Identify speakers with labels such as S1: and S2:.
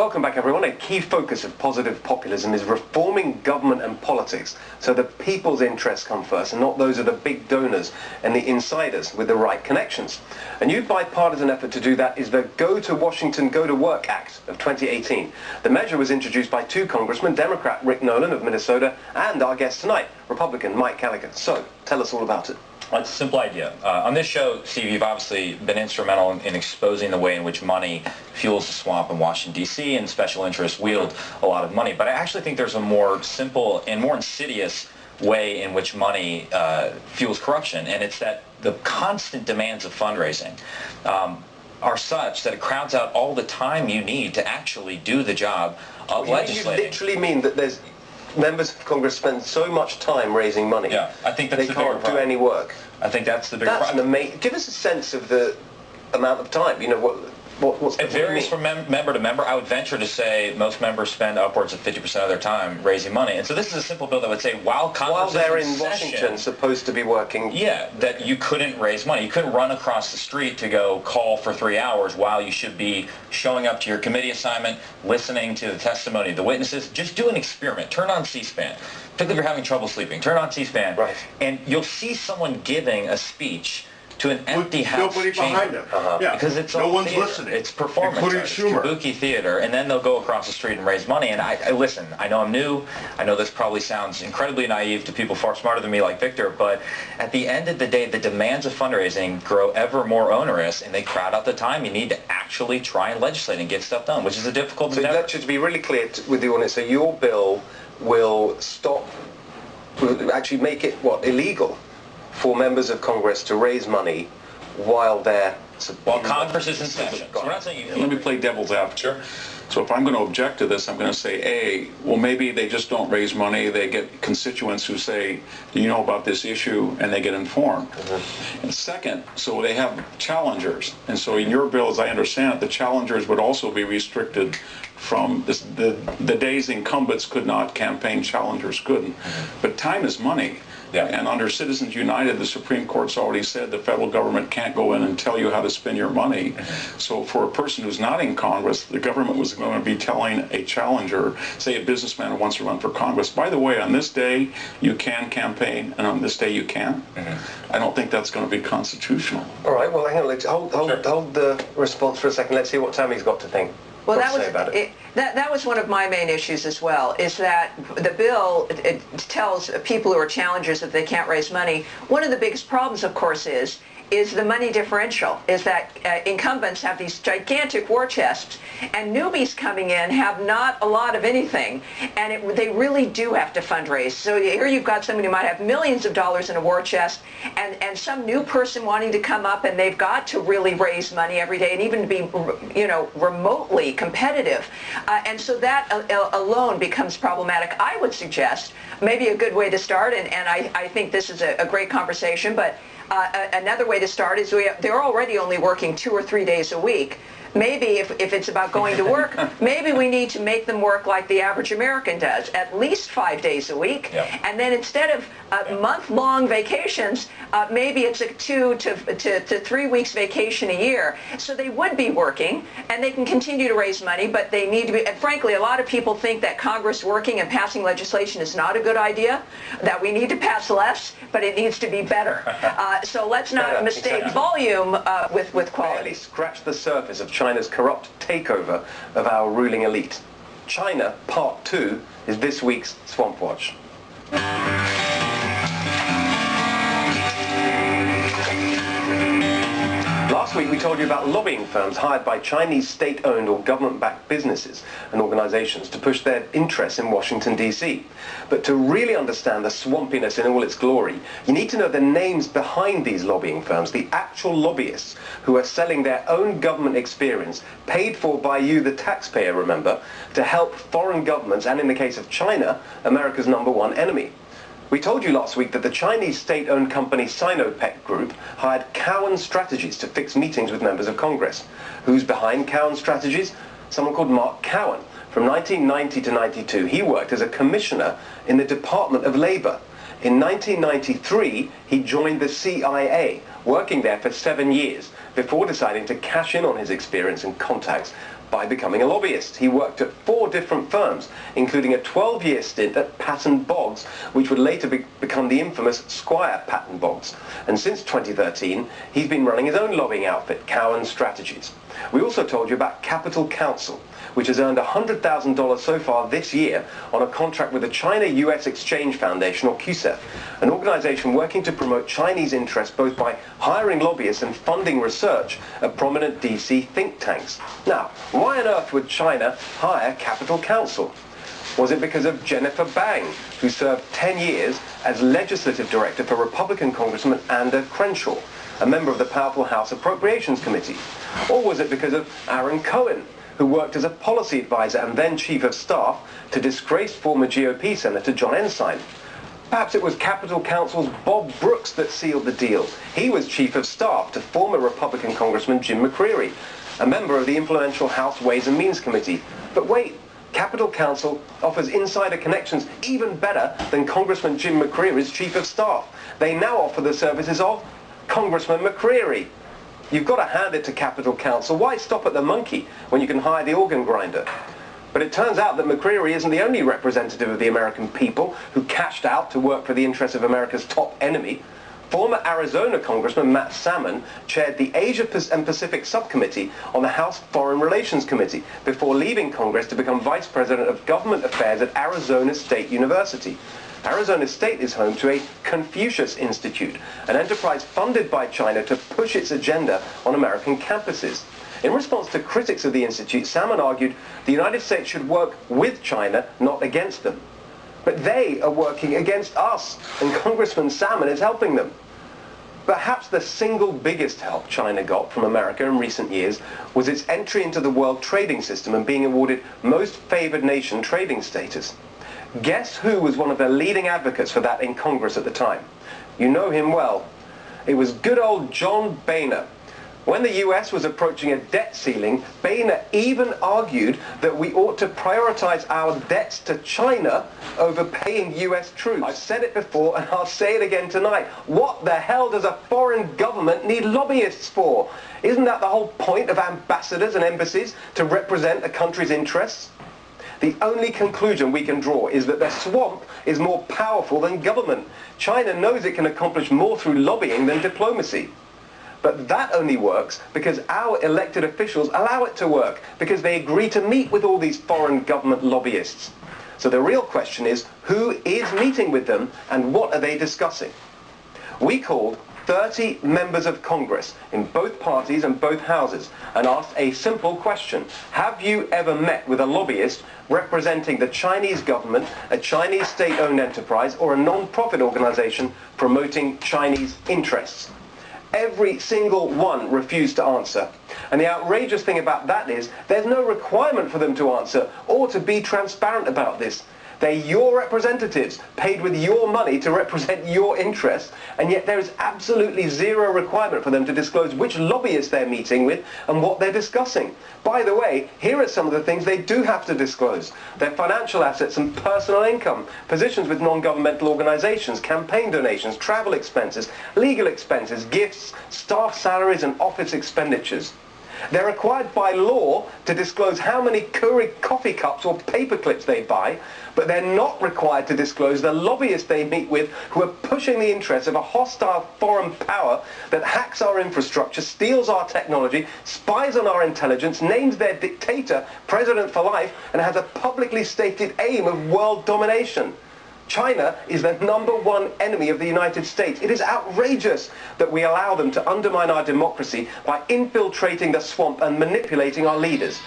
S1: Welcome back, everyone. A key focus of positive populism is reforming government and politics so the people's interests come first and not those of the big donors and the insiders with the right connections. A new bipartisan effort to do that is the Go to Washington, Go to Work Act of 2018. The measure was introduced by two congressmen, Democrat Rick Nolan of Minnesota and our guest tonight, Republican Mike Callaghan. So, tell us all about it.
S2: It's a simple idea. On this show, Steve, you've obviously been instrumental in exposing the way in which money fuels the swamp in Washington, D.C., and special interests wield a lot of money. But I actually think there's a more simple and more insidious way in which money fuels corruption, and it's that the constant demands of fundraising are such that it crowds out all the time you need to actually do the job of legislating.
S1: You literally mean that there's members of Congress spend so much time raising money.
S2: Yeah, I think that's
S1: they can't do any work.
S2: I think that's the big problem.
S1: Give us a sense of the amount of time. You know, what's
S2: it varies from member to member. I would venture to say most members spend upwards of 50% of their time raising money. And so this is a simple bill that would say while Congress
S1: they're in Washington, supposed to be working.
S2: Yeah, that you couldn't raise money. You couldn't run across the street to go call for 3 hours while you should be showing up to your committee assignment, listening to the testimony of the witnesses. Just do an experiment. Turn on C-SPAN. Particularly if you're having trouble sleeping. Turn on C-SPAN,
S1: right,
S2: and you'll see someone giving a speech to an empty house
S3: nobody
S2: chamber.
S3: behind them.
S2: Yeah. Because it's
S3: no
S2: all
S3: one's
S2: theater.
S3: listening.
S2: It's performance.
S3: Including Schumer.
S2: Kabuki theater, and then they'll go across the street and raise money. And I listen. I know I'm new. I know this probably sounds incredibly naive to people far smarter than me, like Victor. But at the end of the day, the demands of fundraising grow ever more onerous, and they crowd out the time you need to actually try and legislate and get stuff done, which is a difficult endeavor.
S1: So let's just be really clear with the audience. So your bill will stop. Actually make it, illegal for members of Congress to raise money while they're...
S2: While Congress is in session. So we're not saying you...
S4: Let me play devil's advocate.
S2: Sure.
S4: So if I'm going to object to this, I'm going to say, well, maybe they just don't raise money. They get constituents who say, do you know about this issue? And they get informed. Mm-hmm. And second, so they have challengers. And so in your bill, as I understand it, the challengers would also be restricted from this, the days incumbents could not campaign, challengers couldn't. Mm-hmm. But time is money.
S2: Yeah.
S4: And under Citizens United, the Supreme Court's already said the federal government can't go in and tell you how to spend your money. Mm-hmm. So for a person who's not in Congress, the government was going to be telling a challenger, say a businessman who wants to run for Congress, by the way, on this day you can campaign, and on this day you can't. Mm-hmm. I don't think that's going to be constitutional.
S1: All right, well, hang on, let's hold the response for a second. Let's see what Tammy's got to think.
S5: Well, that was one of my main issues as well, is that the bill it tells people who are challengers that they can't raise money. One of the biggest problems, of course, is the money differential, is that incumbents have these gigantic war chests, and newbies coming in have not a lot of anything, and they really do have to fundraise. So here you've got somebody who might have millions of dollars in a war chest, and some new person wanting to come up, and they've got to really raise money every day and even be, remotely competitive. And so that alone becomes problematic. I would suggest maybe a good way to start, and I think this is a great conversation, but another way to start is they're already only working 2 or 3 days a week. Maybe if it's about going to work, maybe we need to make them work like the average American does, at least 5 days a week.
S2: Yep.
S5: And then instead of month-long vacations, maybe it's a 2 to 3 weeks vacation a year. So they would be working, and they can continue to raise money, but they need to be, and frankly, a lot of people think that Congress working and passing legislation is not a good idea, that we need to pass less, but it needs to be better. So let's not mistake volume with quality.
S1: Barely scratch the surface of China's corrupt takeover of our ruling elite. China, Part 2, is this week's Swamp Watch. Last week we told you about lobbying firms hired by Chinese state-owned or government-backed businesses and organizations to push their interests in Washington, D.C. But to really understand the swampiness in all its glory, you need to know the names behind these lobbying firms, the actual lobbyists who are selling their own government experience, paid for by you, the taxpayer, remember, to help foreign governments, and in the case of China, America's #1 enemy. We told you last week that the Chinese state-owned company Sinopec Group hired Cowen Strategies to fix meetings with members of Congress. Who's behind Cowen Strategies? Someone called Mark Cowen. From 1990 to 92, he worked as a commissioner in the Department of Labor. In 1993, he joined the CIA, working there for 7 years, before deciding to cash in on his experience and contacts by becoming a lobbyist. He worked at 4 different firms, including a 12-year stint at Patton Boggs, which would later become the infamous Squire Patton Boggs. And since 2013, he's been running his own lobbying outfit, Cowen Strategies. We also told you about Capital Counsel, which has earned $100,000 so far this year on a contract with the China-US Exchange Foundation, or CUSEF, an organization working to promote Chinese interests both by hiring lobbyists and funding research at prominent DC think tanks. Now, why on earth would China hire Capital Counsel? Was it because of Jennifer Bang, who served 10 years as legislative director for Republican Congressman Ander Crenshaw, a member of the powerful House Appropriations Committee? Or was it because of Aaron Cohen, who worked as a policy advisor and then chief of staff to disgraced former GOP Senator John Ensign? Perhaps it was Capital Counsel's Bob Brooks that sealed the deal. He was chief of staff to former Republican Congressman Jim McCreary, a member of the influential House Ways and Means Committee. But wait, Capital Counsel offers insider connections even better than Congressman Jim McCreary's chief of staff. They now offer the services of Congressman McCreary. You've got to hand it to Capital Counsel. Why stop at the monkey when you can hire the organ grinder? But it turns out that McCreary isn't the only representative of the American people who cashed out to work for the interests of America's top enemy. Former Arizona Congressman Matt Salmon chaired the Asia and Pacific Subcommittee on the House Foreign Relations Committee before leaving Congress to become Vice President of Government Affairs at Arizona State University. Arizona State is home to a Confucius Institute, an enterprise funded by China to push its agenda on American campuses. In response to critics of the institute, Salmon argued the United States should work with China, not against them. But they are working against us, and Congressman Salmon is helping them. Perhaps the single biggest help China got from America in recent years was its entry into the world trading system and being awarded most favored nation trading status. Guess who was one of the leading advocates for that in Congress at the time? You know him well. It was good old John Boehner. When the US was approaching a debt ceiling, Boehner even argued that we ought to prioritize our debts to China over paying US troops. I've said it before and I'll say it again tonight. What the hell does a foreign government need lobbyists for? Isn't that the whole point of ambassadors and embassies, to represent a country's interests? The only conclusion we can draw is that the swamp is more powerful than government. China knows it can accomplish more through lobbying than diplomacy. But that only works because our elected officials allow it to work, because they agree to meet with all these foreign government lobbyists. So the real question is, who is meeting with them and what are they discussing? We called 30 members of Congress in both parties and both houses and asked a simple question. Have you ever met with a lobbyist representing the Chinese government, a Chinese state-owned enterprise, or a non-profit organization promoting Chinese interests? Every single one refused to answer. And the outrageous thing about that is there's no requirement for them to answer or to be transparent about this. They're your representatives, paid with your money to represent your interests, and yet there is absolutely zero requirement for them to disclose which lobbyists they're meeting with and what they're discussing. By the way, here are some of the things they do have to disclose: their financial assets and personal income, positions with non-governmental organizations, campaign donations, travel expenses, legal expenses, gifts, staff salaries, and office expenditures. They're required by law to disclose how many Keurig coffee cups or paper clips they buy, but they're not required to disclose the lobbyists they meet with who are pushing the interests of a hostile foreign power that hacks our infrastructure, steals our technology, spies on our intelligence, names their dictator president for life, and has a publicly stated aim of world domination. China is the #1 enemy of the United States. It is outrageous that we allow them to undermine our democracy by infiltrating the swamp and manipulating our leaders.